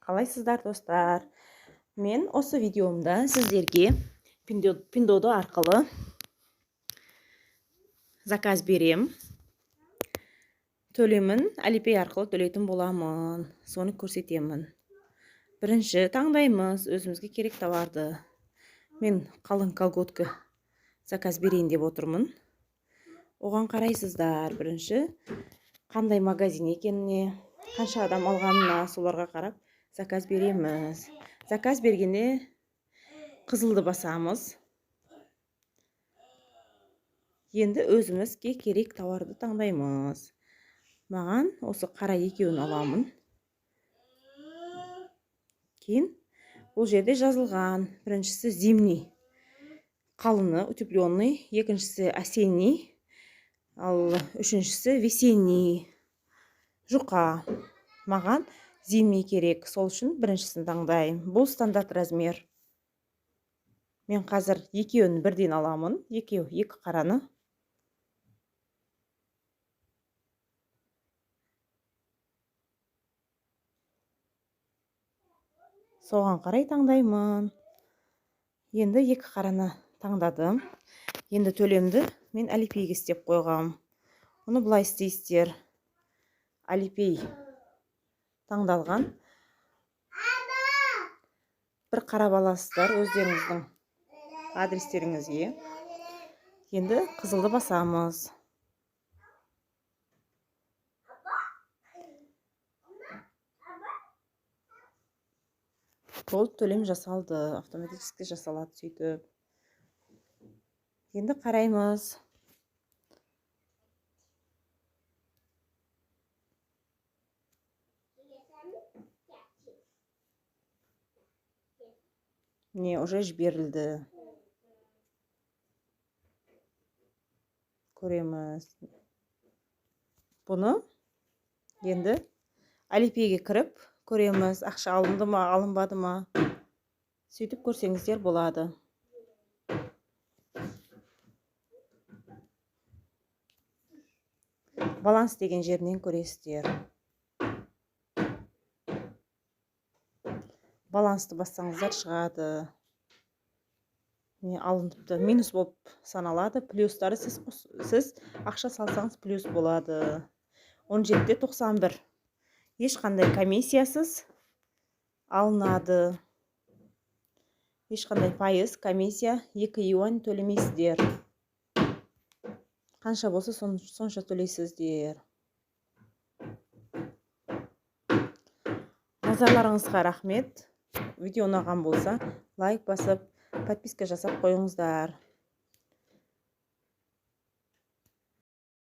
Қалайсыздар достар? Мен осы видеомда сіздерге Pinduoduo арқылы заказ берем. Төлемін Alipay арқылы төлейтін боламын. Соны көрсетемін. Бірінші таңдаймыз өзімізге керек товарды. Мен қалың колготка заказ берейін деп отырмын. Оған қарайсыздар. Бірінші қандай магазин екеніне, қанша адам алғанына, соларға қарап заказ береміз. Заказ бергенде қызылды басамыз. Енді өзімізге керек товарды таңдаймыз. Маған осы қара екеуін аламын. Кейін бұл жерде жазылған. Біріншісі зимний, қалыны, утепленный, екіншісі осенний, ал үшіншісі весенний, жұқа. Маған зимний керек, сол үшін біріншісін таңдаймын. Бұл стандарт размер. Мен қазір екеуін бірден аламын. Екі қараны. Соған қарай таңдаймын. Енді екі қараны таңдадым. Енді төлемді мен Alipay'ге істеп қойғам. Оны бұлай істейсіздер. Alipay таңдалған. Бір қарап аласыздар өздеріңіздің адрестеріңізге. Енді қызылды басамыз. Бұл төлем жасалды. Автоматически жасалады сөйтіп. Енді қараймыз. Не, уже жіберілді. Көреміз. Бұны енді Alipay'ге кіріп көреміз. Ақша алынды ма, алынбады ма? Сөйтіп көрсеңіздер болады. Баланс деген жерінен көресіздер. Балансты бассаңыздар шығады. Алыныпты. Минус болып саналады. Плюстары сіз ақша салсаңыз плюс болады. 17.91. Ешқандай комиссиясыз алынады. Ешқандай пайыз комиссия 2 юань төлемейсіздер. Қанша болса сонша төлейсіздер. Назарларыңызға рахмет. Видео ұнаған болса лайк басып, подписка жасап қойыңыздар.